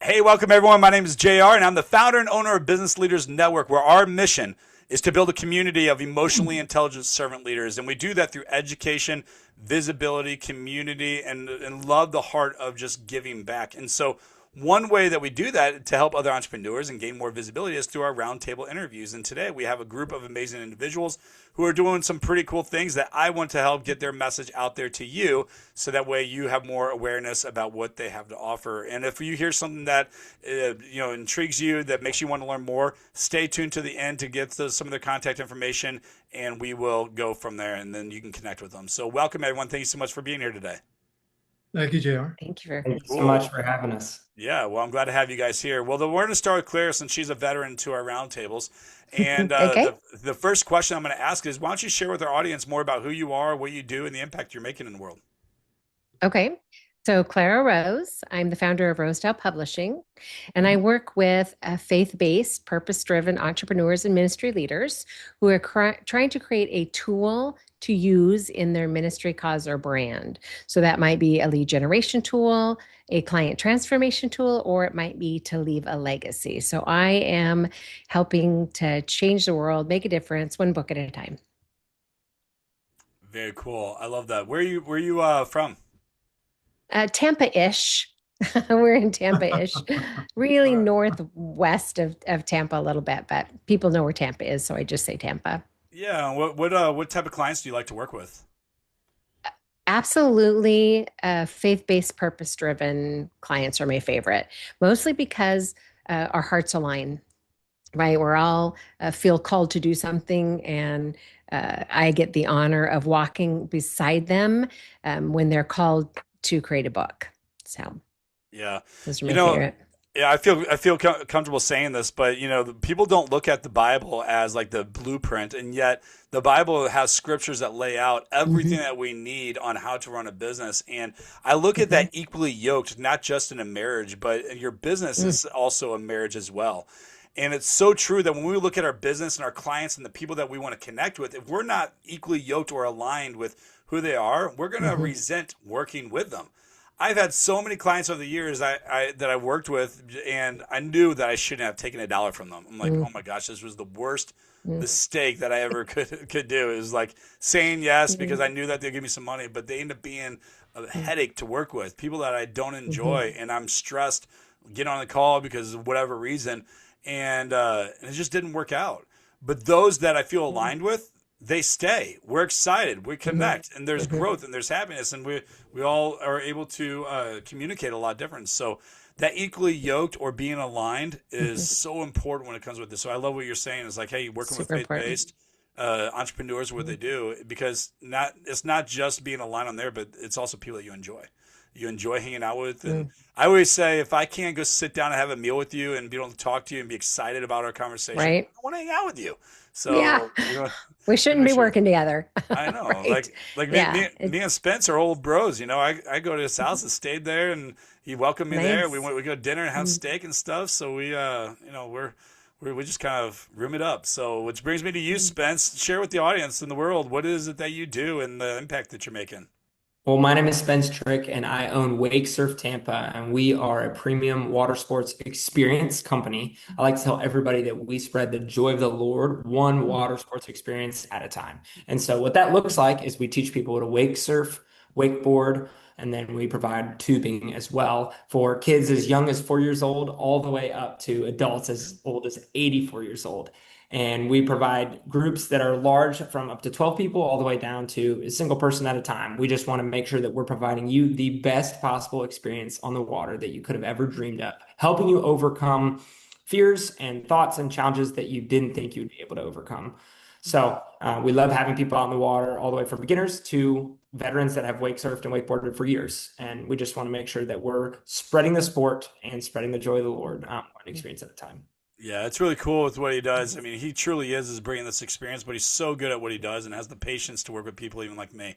Hey, welcome everyone. My name is JR, and I'm the founder and owner of Business Leaders Network, where our mission is to build a community of emotionally intelligent servant leaders. And we do that through education, visibility, community, and love the heart of just giving back. And so, one way that we do that to help other entrepreneurs and gain more visibility is through our roundtable interviews. And today we have a group of amazing individuals who are doing some pretty cool things that I want to help get their message out there to you, so that way you have more awareness about what they have to offer. And if you hear something that intrigues you, that makes you want to learn more, stay tuned to the end to get some of their contact information, and we will go from there, and then you can connect with them. So welcome everyone. Thank you so much for being here today. Thank you, JR. Thank you. Thank you so Cool. much for having us. Yeah, well, I'm glad to have you guys here. Well, we're going to start with Clara, since she's a veteran to our roundtables. And Okay. the first question I'm going to ask is, why don't you share with our audience more about who you are, what you do, and the impact you're making in the world? Okay. So, Clara Rose, I'm the founder of Rosedale Publishing, and I work with faith-based, purpose-driven entrepreneurs and ministry leaders who are trying to create a tool to use in their ministry, cause, or brand. So that might be a lead generation tool, a client transformation tool, or it might be to leave a legacy. So I am helping to change the world, make a difference, one book at a time. Very cool. I love that. Where are you from? Tampa-ish. We're in Tampa-ish, really northwest of Tampa a little bit, but people know where Tampa is, so I just say Tampa. Yeah. What type of clients do you like to work with? Absolutely, faith-based, purpose-driven clients are my favorite, mostly because our hearts align, right? We're all feel called to do something, and I get the honor of walking beside them when they're called to create a book. So Yeah. those are You my know, favorite. yeah, I feel comfortable saying this, but people don't look at the Bible as like the blueprint, and yet the Bible has scriptures that lay out everything Hmm. that we need on how to run a business. And I look at that equally yoked, not just in a marriage, but your business Hmm. is also a marriage as well. And it's so true that when we look at our business and our clients and the people that we want to connect with, if we're not equally yoked or aligned with who they are, we're going to Hmm. resent working with them. I've had so many clients over the years that I've worked with, and I knew that I shouldn't have taken a dollar from them. I'm like, Hmm. oh my gosh, this was the worst Hmm. mistake that I ever could do. It was like saying yes because Hmm. I knew that they'd give me some money, but they end up being a headache to work with. People that I don't Hmm. enjoy, and I'm stressed getting on the call because of whatever reason, and it just didn't work out. But those that I feel aligned with, they stay. We're excited. We Hmm. connect, and there's Hmm. growth and there's happiness, and we all are able to communicate a lot different. So that equally yoked or being aligned is Hmm. so important when it comes with this. So I love what you're saying. It's like, hey, working with Super faith important. based entrepreneurs, what Hmm. they do, because it's not just being aligned on there, but it's also people that you enjoy. You enjoy hanging out with, and Hmm. I always say, if I can't go sit down and have a meal with you and be able to talk to you and be excited about our conversation, Right? I want to hang out with you. Yeah. So We to shouldn't make be sure. working together. I know, Right. like me, Yeah. me, me and Spence are old bros. I go to his house and stayed there, and he welcomed me there. Nice. We go to dinner and have Mm. steak and stuff. So we just kind of room it up. So which brings me to you, Mm. Spence. Share with the audience in the world, what is it that you do and the impact that you're making. Well, my name is Spence Trick, and I own Wake Surf Tampa, and we are a premium water sports experience company. I like to tell everybody that we spread the joy of the Lord one Mm. water sports experience at a time. And so, what that looks like is we teach people to wake surf, wakeboard, and then we provide tubing as well for kids as young as 4 years old, all the way up to adults as old as 84 years old. And we provide groups that are large from up to 12 people all the way down to a single person at a time. We just want to make sure that we're providing you the best possible experience on the water that you could have ever dreamed of, helping you overcome fears and thoughts and challenges that you didn't think you'd be able to overcome. So we love having people out in the water, all the way from beginners to veterans that have wake surfed and wakeboarded for years. And we just want to make sure that we're spreading the sport and spreading the joy of the Lord, one experience at a time. Yeah, it's really cool with what he does. I mean, he truly is bringing this experience, but he's so good at what he does and has the patience to work with people even like me.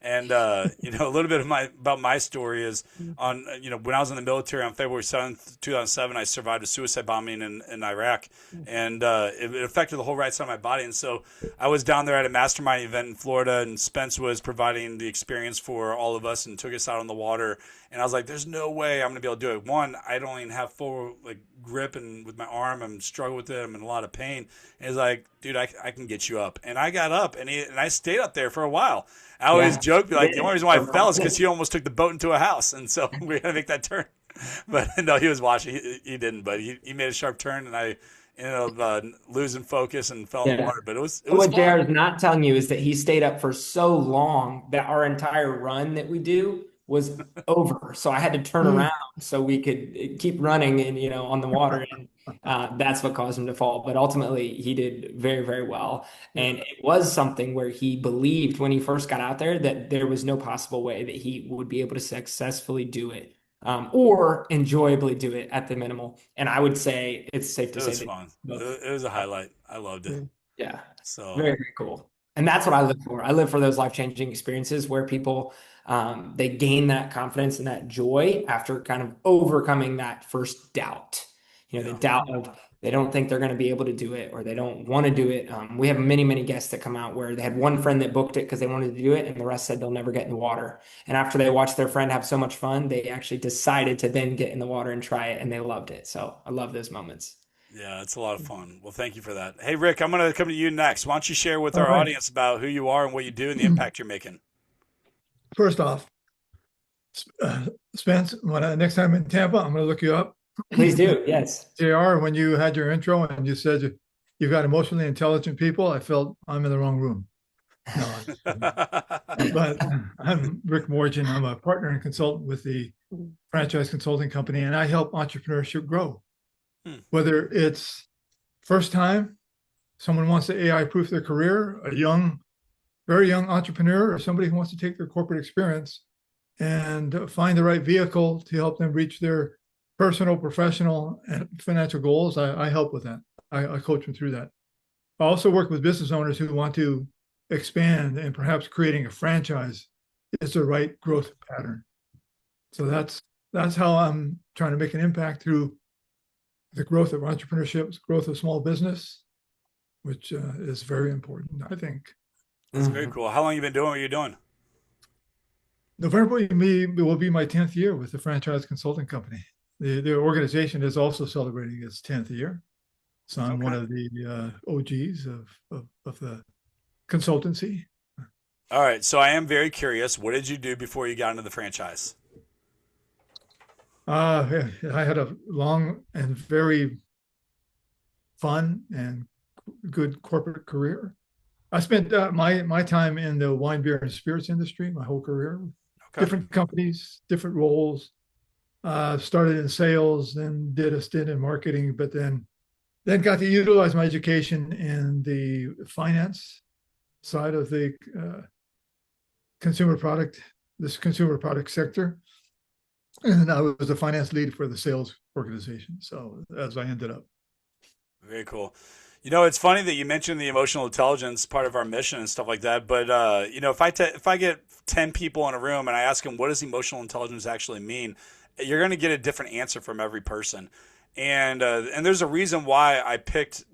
And a little bit of about my story is on when I was in the military on February 7th, 2007, I survived a suicide bombing in Iraq, and it affected the whole right side of my body. And so I was down there at a mastermind event in Florida, and Spence was providing the experience for all of us and took us out on the water. And I was like, "There's no way I'm going to be able to do it." One, I don't even have full grip, and with my arm, I'm struggling with it. I'm in a lot of pain. And he's like, "Dude, I can get you up." And I got up, and I stayed up there for a while. I always joke, the only reason why I fell is because he almost took the boat into a house, and so we had to make that turn. But no, he was watching. He didn't, but he made a sharp turn, and I ended up losing focus and fell in the water. But it was what fun. JR is not telling you is that he stayed up for so long that our entire run that we do was over. So I had to turn around so we could keep running and on the water. And that's what caused him to fall. But ultimately, he did very, very well. And it was something where he believed when he first got out there that there was no possible way that he would be able to successfully do it. Or enjoyably do it at the minimal. And I would say it's safe to say it was fun. It was a highlight. I loved it. Yeah. So very, very cool. And that's what I live for. I live for those life-changing experiences where people they gain that confidence and that joy after kind of overcoming that first doubt. The doubt of they don't think they're going to be able to do it or they don't want to do it. We have many, many guests that come out where they had one friend that booked it because they wanted to do it and the rest said they'll never get in the water. And after they watched their friend have so much fun, they actually decided to then get in the water and try it and they loved it. So I love those moments. Yeah, it's a lot of fun. Well, thank you for that. Hey, Rick, I'm going to come to you next. Why don't you share with our audience about who you are and what you do and the impact you're making? First off, Spence, next time in Tampa, I'm going to look you up. Please do. Yes. JR, when you had your intro and you said you've got emotionally intelligent people, I felt I'm in the wrong room. No, but I'm Rick Morgin. I'm a partner and consultant with the franchise consulting company, and I help entrepreneurship grow. Whether it's first time someone wants to AI proof their career, a very young entrepreneur, or somebody who wants to take their corporate experience and find the right vehicle to help them reach their personal, professional, and financial goals, I help with that. I coach them through that. I also work with business owners who want to expand, and perhaps creating a franchise is the right growth pattern. So that's how I'm trying to make an impact through the growth of entrepreneurship, growth of small business, which is very important, I think. That's very cool. How long have you been doing what you're doing? November will be my 10th year with the franchise consulting company. The organization is also celebrating its 10th year. So I'm one of the OGs of the consultancy. All right. So I am very curious. What did you do before you got into the franchise? I had a long and very fun and good corporate career. I spent my time in the wine, beer, and spirits industry, my whole career. Different companies, different roles. Started in sales, then did a stint in marketing, but then got to utilize my education in the finance side of the consumer product sector. And I was the finance lead for the sales organization. So as I ended up. Very cool. It's funny that you mentioned the emotional intelligence part of our mission and stuff like that. But, if I get 10 people in a room and I ask them, what does emotional intelligence actually mean? You're going to get a different answer from every person. And there's a reason why I picked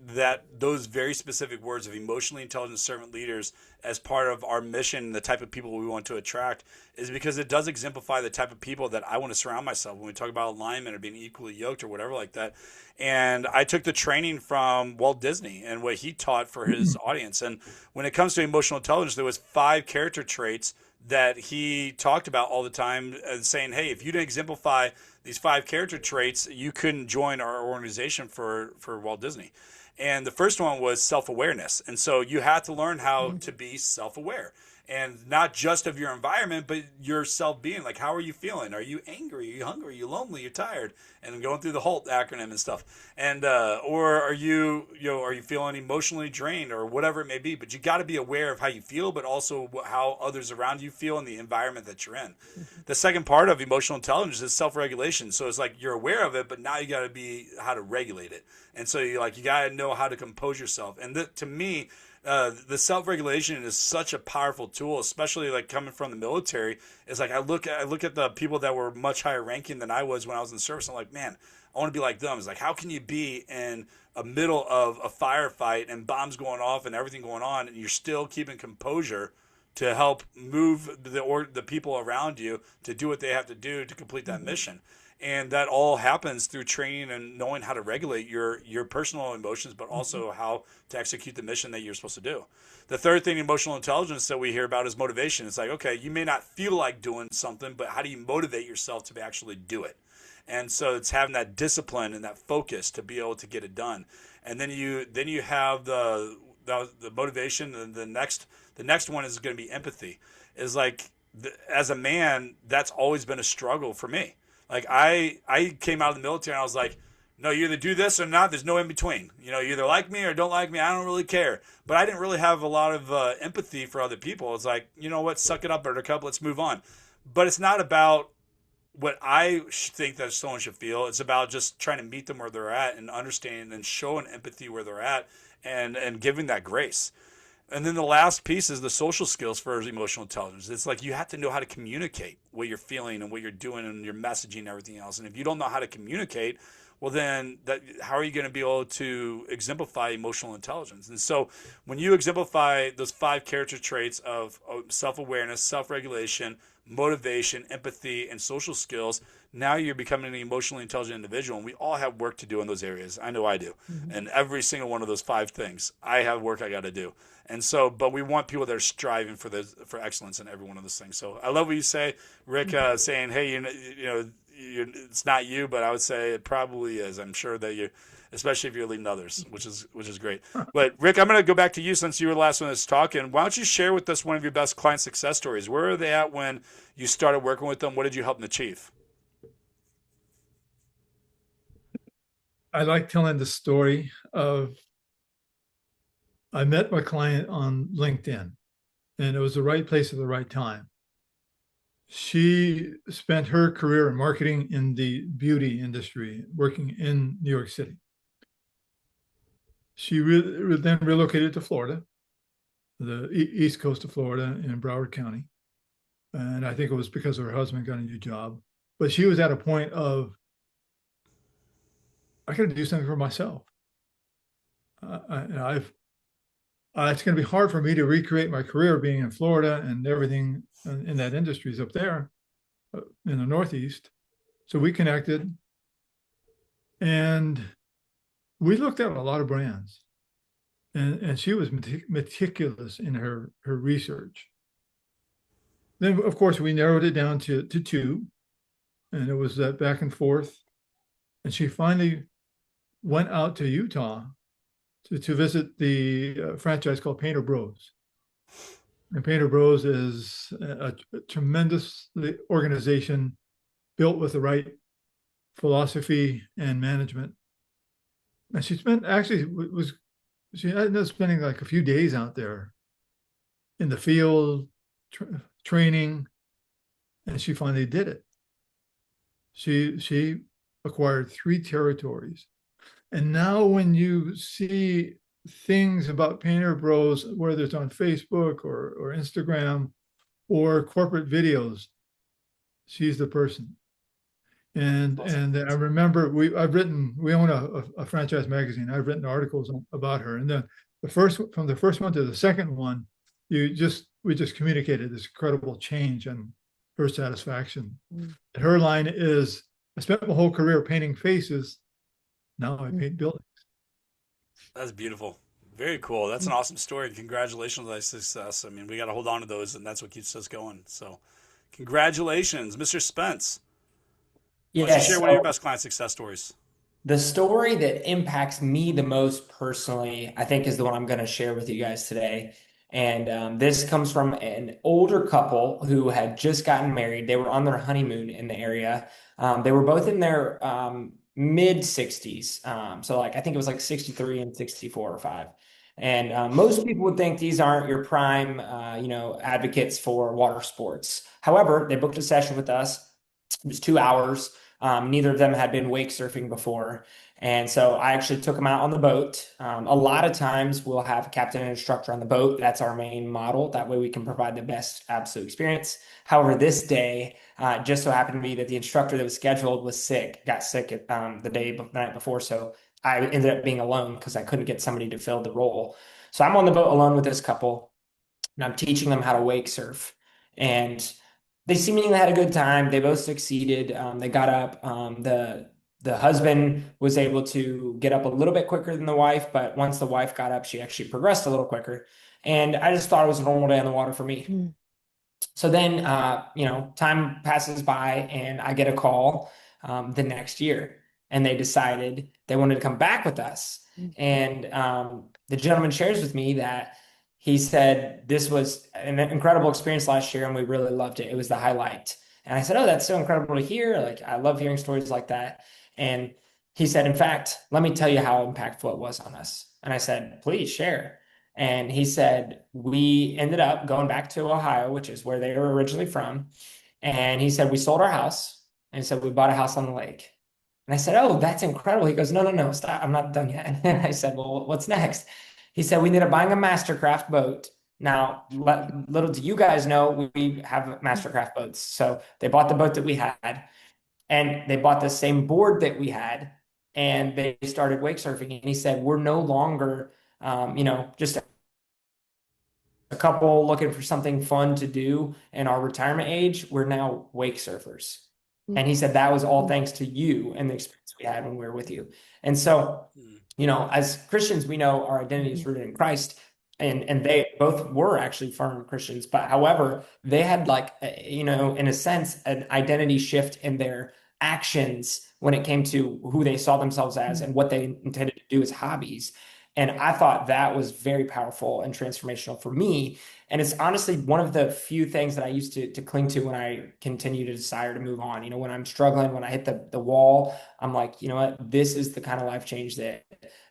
those very specific words of emotionally intelligent servant leaders as part of our mission, the type of people we want to attract, is because it does exemplify the type of people that I want to surround myself when we talk about alignment or being equally yoked or whatever like that. And I took the training from Walt Disney and what he taught for his audience. And when it comes to emotional intelligence, there was 5 character traits that he talked about all the time, saying, hey, if you didn't exemplify these 5 character traits, you couldn't join our organization for Walt Disney. And the first one was self-awareness. And so you have to learn how to be self-aware, and not just of your environment, but yourself being like, how are you feeling? Are you angry? Are you hungry? Are you lonely? You're tired? And going through the HALT acronym and stuff. And, or are you feeling emotionally drained or whatever it may be? But you got to be aware of how you feel, but also how others around you feel in the environment that you're in. The second part of emotional intelligence is self-regulation. So it's like you're aware of it, but now you got to be how to regulate it. And so you got to know how to compose yourself. And to me, The self-regulation is such a powerful tool, especially like coming from the military. It's like I look at the people that were much higher ranking than I was when I was in the service. I'm like, man, I want to be like them. It's like, how can you be in a middle of a firefight and bombs going off and everything going on, and you're still keeping composure to help move the people around you to do what they have to do to complete that mission? And that all happens through training and knowing how to regulate your personal emotions, but also how to execute the mission that you're supposed to do. The third thing, emotional intelligence, that we hear about is motivation. It's like, okay, you may not feel like doing something, but how do you motivate yourself to actually do it? And so it's having that discipline and that focus to be able to get it done. And then you have the motivation. And the next one is going to be empathy. Is like, as a man, that's always been a struggle for me. Like I came out of the military and I was like, no, you either do this or not. There's no in between. You either like me or don't like me. I don't really care. But I didn't really have a lot of empathy for other people. It's like, you know what? Suck it up, Buttercup. Let's move on. But it's not about what I think that someone should feel. It's about just trying to meet them where they're at and understanding and showing empathy where they're at and giving that grace. And then the last piece is the social skills for emotional intelligence. It's like you have to know how to communicate what you're feeling and what you're doing and your messaging and everything else. And if you don't know how to communicate, well, then how are you going to be able to exemplify emotional intelligence? And so when you exemplify those 5 character traits of self-awareness, self-regulation, motivation, empathy, and social skills, now you're becoming an emotionally intelligent individual. And we all have work to do in those areas. I know I do. And every single one of those 5 things, I have work I got to do. And so, but we want people that are striving for excellence in every one of those things. So I love what you say, Rick, saying, hey, it's not you, but I would say it probably is. I'm sure that you, especially if you're leading others, which is great. But Rick, I'm going to go back to you since you were the last one that's talking. Why don't you share with us one of your best client success stories? Where are they at when you started working with them? What did you help them achieve? I like telling the story of, I met my client on LinkedIn, and it was the right place at the right time. She spent her career in marketing in the beauty industry, working in New York City. She then relocated to Florida, the east coast of Florida in Broward County. And I think it was because her husband got a new job. But she was at a point of, I got to do something for myself. It's going to be hard for me to recreate my career being in Florida, and everything in that industry is up there in the Northeast. So we connected, and we looked at a lot of brands, and she was meticulous in her research. Then, of course, we narrowed it down to 2, and it was that back and forth. And she finally went out to Utah to visit the franchise called Painter Bros. And Painter Bros is a tremendous organization built with the right philosophy and management. And she ended up spending like a few days out there in the field, training, and she finally did it. She acquired 3 territories. And now when you see things about Painter Bros, whether it's on Facebook or Instagram or corporate videos, she's the person. And I remember we own a franchise magazine. I've written articles about her. And then from the first one to the second one, we just communicated this incredible change and her satisfaction. And her line is, I spent my whole career painting faces. Now I paint buildings. That's beautiful. Very cool. That's an awesome story. Congratulations on that success. I mean, we got to hold on to those, and that's what keeps us going. So congratulations, Mr. Spence. Why don't you share one of your best client success stories? The story that impacts me the most personally, I think, is the one I'm going to share with you guys today. And this comes from an older couple who had just gotten married. They were on their honeymoon in the area. They were both in their mid 60s. So like, I think it was like 63 and 64 or 5. And most people would think these aren't your prime, advocates for water sports. However, they booked a session with us. It was 2 hours. Neither of them had been wake surfing before. And so I actually took them out on the boat. A lot of times we'll have a captain and instructor on the boat. That's our main model. That way we can provide the best absolute experience. However, this day, just so happened to be that the instructor that was scheduled was sick, got sick the night before. So I ended up being alone because I couldn't get somebody to fill the role. So I'm on the boat alone with this couple, and I'm teaching them how to wake surf. And they seemingly had a good time. They both succeeded. They got up. The husband was able to get up a little bit quicker than the wife, but once the wife got up, she actually progressed a little quicker. And I just thought it was a normal day on the water for me. Mm. So then, time passes by, and I get a call the next year, and they decided they wanted to come back with us. And the gentleman shares with me that he said this was an incredible experience last year, and we really loved it. It was the highlight. And I said, "Oh, that's so incredible to hear. Like, I love hearing stories like that." And he said, "In fact, let me tell you how impactful it was on us." And I said, "Please share." And he said, we ended up going back to Ohio, which is where they were originally from. And he said, we sold our house. And he said, we bought a house on the lake. And I said, "Oh, that's incredible." He goes, no, stop. I'm not done yet. And I said, "Well, what's next?" He said, "We ended up buying a Mastercraft boat." Now, little do you guys know, we have Mastercraft boats. So they bought the boat that we had, and they bought the same board that we had, and they started wake surfing. And he said, we're no longer, just a couple looking for something fun to do in our retirement age. We're now wake surfers. And he said, that was all thanks to you and the experience we had when we were with you. And so, as Christians, we know our identity is rooted in Christ. And they both were actually firm Christians, but however, they had in a sense, an identity shift in their actions when it came to who they saw themselves as and what they intended to do as hobbies. And I thought that was very powerful and transformational for me. And it's honestly one of the few things that I used to cling to when I continue to desire to move on. When I'm struggling, when I hit the wall, I'm like, you know what, this is the kind of life change that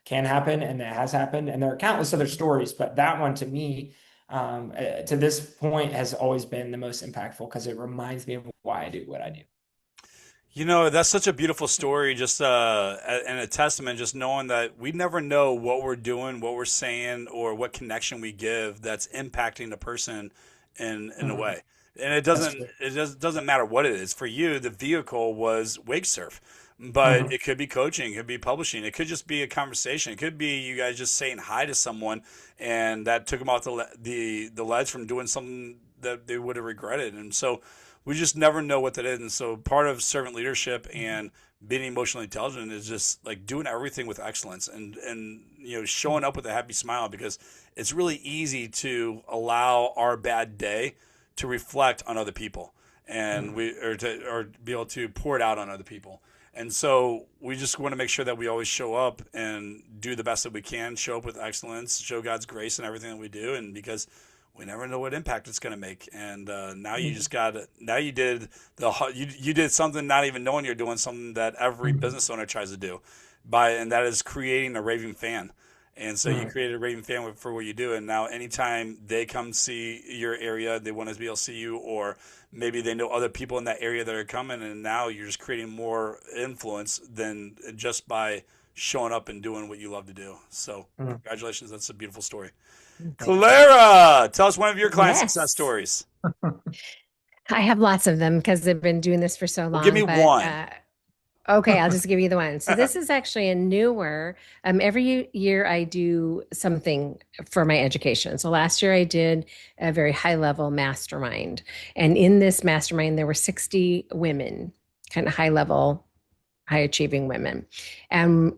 can happen and that has happened. And there are countless other stories, but that one to me, to this point, has always been the most impactful because it reminds me of why I do what I do. That's such a beautiful story, just and a testament, just knowing that we never know what we're doing, what we're saying, or what connection we give that's impacting the person in a way. And it doesn't matter what it is. For you, the vehicle was wake surf, but it could be coaching, it could be publishing, it could just be a conversation, it could be you guys just saying hi to someone, and that took them off the ledge from doing something that they would have regretted. And so we just never know what that is. And so part of servant leadership and being emotionally intelligent is just like doing everything with excellence and showing up with a happy smile, because it's really easy to allow our bad day to reflect on other people and or be able to pour it out on other people. And so we just want to make sure that we always show up and do the best that we can, show up with excellence, show God's grace in everything that we do. And because we never know what impact it's going to make. And now you just you did something not even knowing you're doing something that every business owner tries to do, and that is creating a raving fan. And so you created a raving fan for what you do. And now anytime they come see your area, they want to be able to see you, or maybe they know other people in that area that are coming. And now you're just creating more influence than just by showing up and doing what you love to do. So congratulations. That's a beautiful story. Clara, tell us one of your client success stories. I have lots of them because I've been doing this for so long. Well, give me one. Okay, I'll just give you the one. So this is actually a newer. Every year I do something for my education. So last year I did a very high level mastermind. And in this mastermind, there were 60 women, kind of high level, high achieving women. And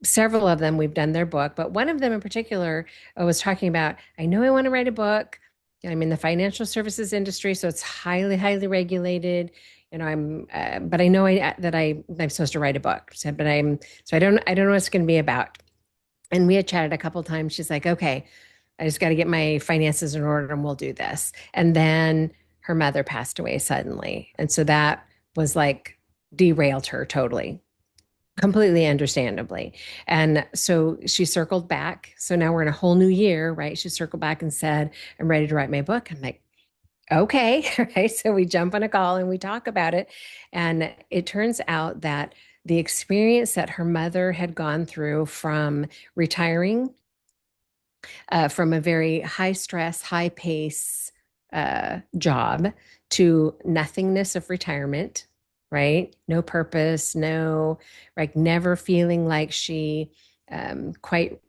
several of them, we've done their book, but one of them in particular was talking about, I know I want to write a book. I'm in the financial services industry, so it's highly, highly regulated. But I know that I'm supposed to write a book. So, I don't know what it's going to be about. And we had chatted a couple of times. She's like, okay, I just got to get my finances in order and we'll do this. And then her mother passed away suddenly. And so that was like derailed her totally. Completely understandably. And so she circled back. So now we're in a whole new year, right? She circled back and said, I'm ready to write my book. I'm like, Okay, right. So we jump on a call and we talk about it. And it turns out that the experience that her mother had gone through from retiring from a very high stress, high pace job to nothingness of retirement, right? No purpose, no, like never feeling like she quite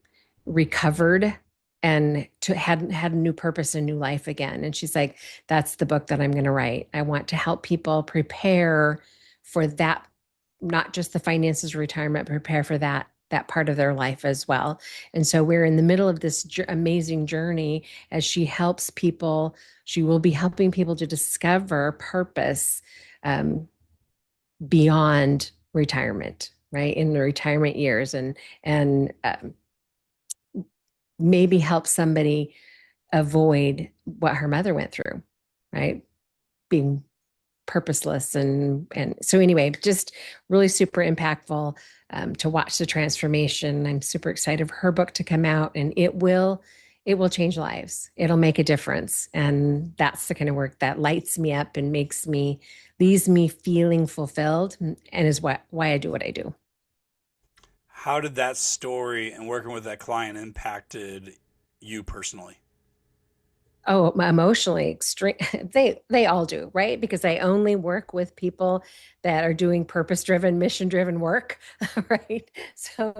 recovered and hadn't had a new purpose and new life again. And she's like, that's the book that I'm going to write. I want to help people prepare for that, not just the finances of retirement, prepare for that part of their life as well. And so we're in the middle of this amazing journey as she helps people. She will be helping people to discover purpose beyond retirement, right? In the retirement years, and maybe help somebody avoid what her mother went through, right? Being purposeless and so anyway, just really super impactful to watch the transformation. I'm super excited for her book to come out, and it will change lives. It'll make a difference, and that's the kind of work that lights me up and leaves me feeling fulfilled, and is why I do what I do. How did that story and working with that client impacted you personally? Oh, emotionally extreme. They all do, right? Because I only work with people that are doing purpose-driven, mission-driven work, right? So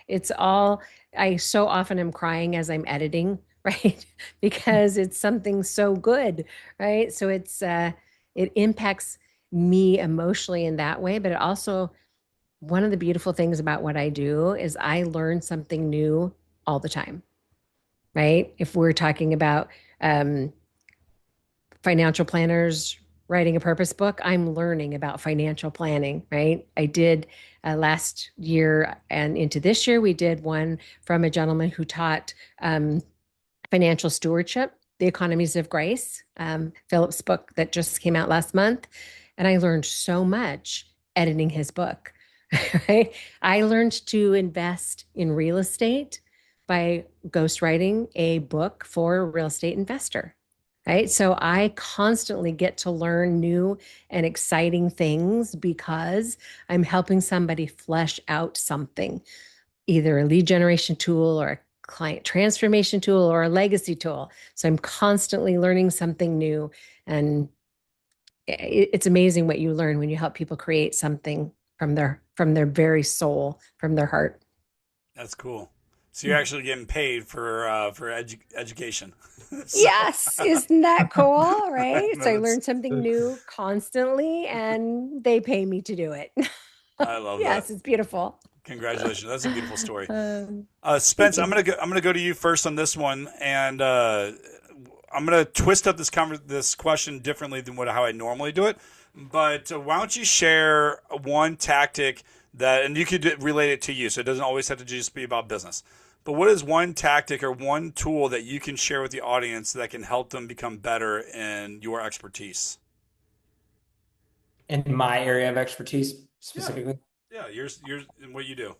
it's all, I so often am crying as I'm editing, right? Because it's something so good, right? So it impacts me emotionally in that way, but it also, one of the beautiful things about what I do is I learn something new all the time, right? If we're talking about um, financial planners writing a purpose book, I'm learning about financial planning, right? I did last year and into this year, we did one from a gentleman who taught financial stewardship, The Economies of Grace, Philip's book that just came out last month. And I learned so much editing his book, right? I learned to invest in real estate by ghostwriting a book for a real estate investor, right? So I constantly get to learn new and exciting things because I'm helping somebody flesh out something, either a lead generation tool or a client transformation tool or a legacy tool. So I'm constantly learning something new. And it's amazing what you learn when you help people create something from their very soul, from their heart. That's cool. So you're actually getting paid for education. So Yes, isn't that cool, right? no, So I learn something new constantly, and they pay me to do it. I love that. Yes, it's beautiful. Congratulations. That's a beautiful story. Thank Spence, you. I'm gonna go to you first on this one, and I'm gonna twist up this question differently than how I normally do it. But why don't you share one tactic that, and you could relate it to you, so it doesn't always have to just be about business. But what is one tactic or one tool that you can share with the audience that can help them become better in your expertise? In my area of expertise specifically? Yeah, yours, and what you do.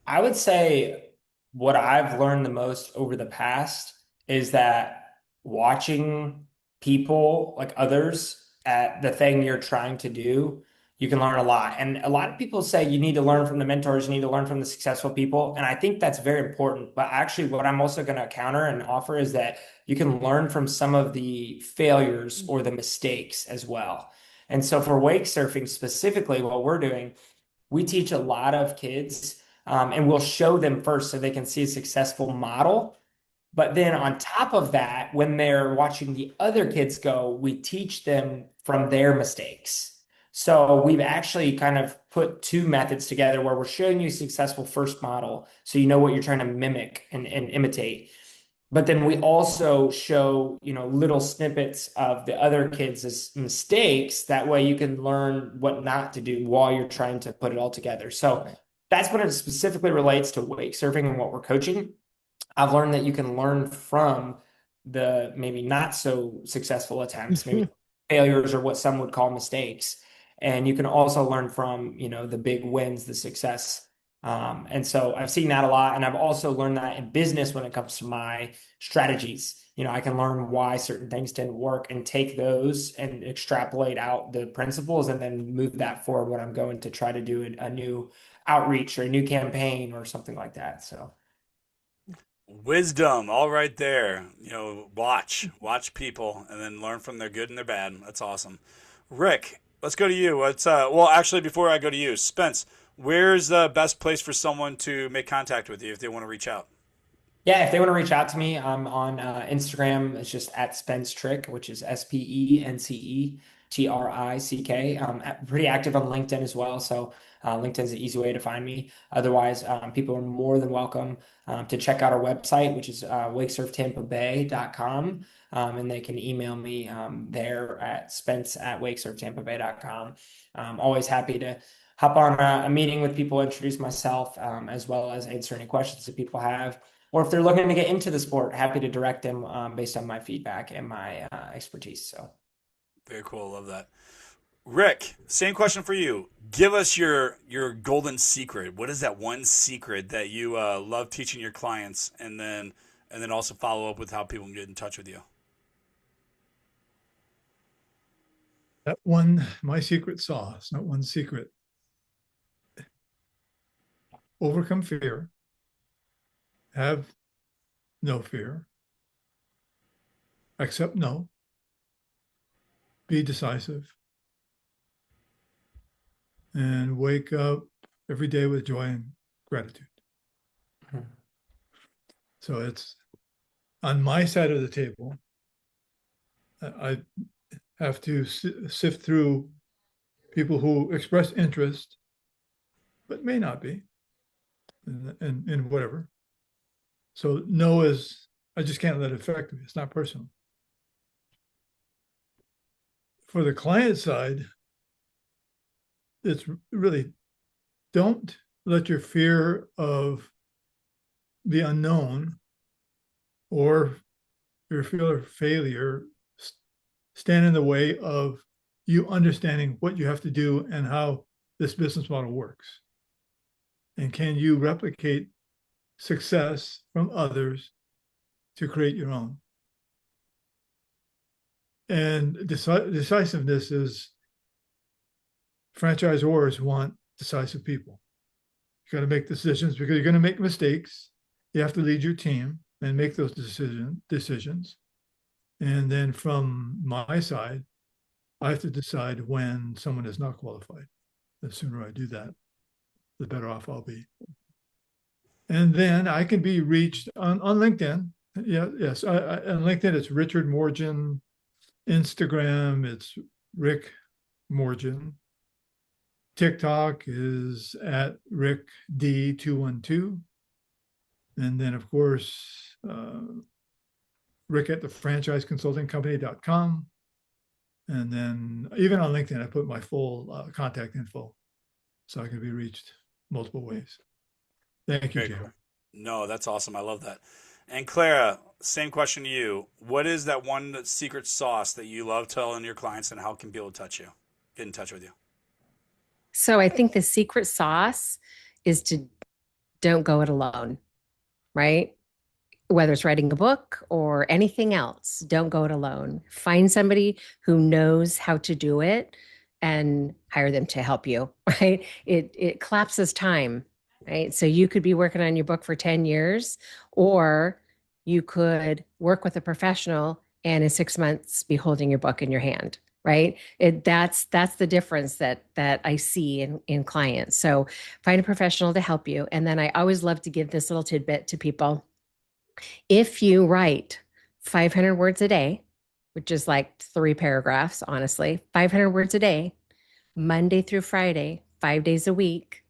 I would say what I've learned the most over the past is that watching people like others at the thing you're trying to do, you can learn a lot. And a lot of people say you need to learn from the mentors, you need to learn from the successful people. And I think that's very important. But actually, what I'm also going to counter and offer is that you can learn from some of the failures or the mistakes as well. And so for wake surfing specifically, what we're doing, we teach a lot of kids and we'll show them first so they can see a successful model. But then on top of that, when they're watching the other kids go, we teach them from their mistakes. So we've actually kind of put two methods together where we're showing you a successful first model so you know what you're trying to mimic and imitate. But then we also show, little snippets of the other kids' mistakes. That way you can learn what not to do while you're trying to put it all together. So that's when it specifically relates to wake surfing and what we're coaching. I've learned that you can learn from the maybe not so successful attempts, maybe failures or what some would call mistakes. And you can also learn from, the big wins, the success. And so I've seen that a lot. And I've also learned that in business when it comes to my strategies. I can learn why certain things didn't work and take those and extrapolate out the principles and then move that forward when I'm going to try to do a new outreach or a new campaign or something like that. So Wisdom, all right there. Watch people and then learn from their good and their bad. That's awesome. Rick, let's go to you. Well, actually, before I go to you, Spence, where's the best place for someone to make contact with you if they want to reach out? yeah, if they want to reach out to me, I'm on Instagram. It's just at Spence Trick, which is SpenceTrick. Pretty active on LinkedIn as well. So LinkedIn's an easy way to find me. Otherwise, people are more than welcome to check out our website, which is wakesurftampabay.com. And they can email me there at spence@wakesurftampabay.com. I'm always happy to hop on a meeting with people, introduce myself, as well as answer any questions that people have. Or if they're looking to get into the sport, happy to direct them based on my feedback and my expertise. So Very cool. Love that. Rick, same question for you. Give us your golden secret. What is that one secret that you love teaching your clients, and then also follow up with how people can get in touch with you? That one, my secret sauce, not one secret. Overcome fear. Have no fear. Accept no. Be decisive. And wake up every day with joy and gratitude. Mhm. So it's on my side of the table. I have to sift through people who express interest, but may not be, in whatever. So no is, I just can't let it affect me. It's not personal. For the client side, it's really, don't let your fear of the unknown or your fear of failure stand in the way of you understanding what you have to do and how this business model works. And can you replicate success from others to create your own? And decisiveness is, franchisors want decisive people. You got to make decisions because you're going to make mistakes. You have to lead your team and make those decisions. And then from my side, I have to decide when someone is not qualified. The sooner I do that, the better off I'll be. And then I can be reached on LinkedIn. Yeah, yes. On LinkedIn, it's Richard Morgin. Instagram, it's Rick Morgin. TikTok is at Rick D212. And then, of course, Rick at the franchiseconsultingcompany.com. And then even on LinkedIn, I put my full contact info so I can be reached multiple ways. Thank you, Very Jim. cool. No, that's awesome. I love that. And Clara, same question to you. What is that one secret sauce that you love telling your clients, and how can people get in touch with you? So I think the secret sauce is to don't go it alone, right? Whether it's writing a book or anything else, don't go it alone. Find somebody who knows how to do it and hire them to help you, right? It collapses time, right? So you could be working on your book for 10 years, or you could work with a professional and in 6 months be holding your book in your hand, right? That's the difference that I see in clients. So find a professional to help you. And then I always love to give this little tidbit to people. If you write 500 words a day, which is like 3 paragraphs, honestly, 500 words a day, Monday through Friday, 5 days a week,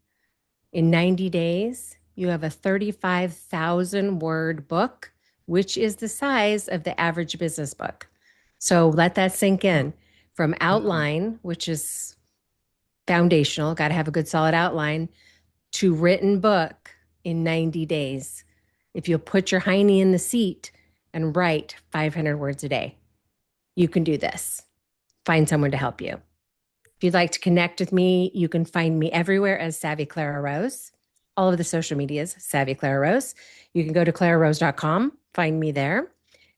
in 90 days, you have a 35,000 word book, which is the size of the average business book. So let that sink in. From outline, which is foundational, got to have a good solid outline, to written book in 90 days. If you'll put your hiney in the seat and write 500 words a day, you can do this. Find someone to help you. If you'd like to connect with me, you can find me everywhere as Savvy Clara Rose. All of the social medias, Savvy Clara Rose. You can go to clararose.com, find me there.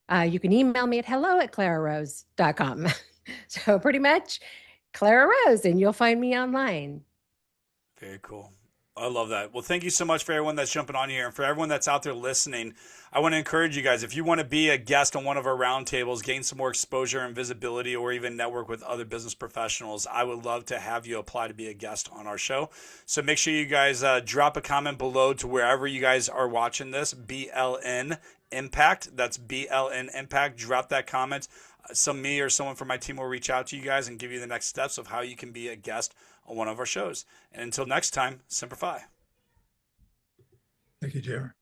You can email me at hello@clararose.com. So pretty much Clara Rose, and you'll find me online. Very cool. I love that. Well, thank you so much for everyone that's jumping on here. And for everyone that's out there listening, I want to encourage you guys, if you want to be a guest on one of our roundtables, gain some more exposure and visibility, or even network with other business professionals, I would love to have you apply to be a guest on our show. So make sure you guys drop a comment below to wherever you guys are watching this, BLN Impact. That's BLN Impact. Drop that comment. Me or someone from my team will reach out to you guys and give you the next steps of how you can be a guest on one of our shows. And until next time, Semper Fi. Thank you, JR.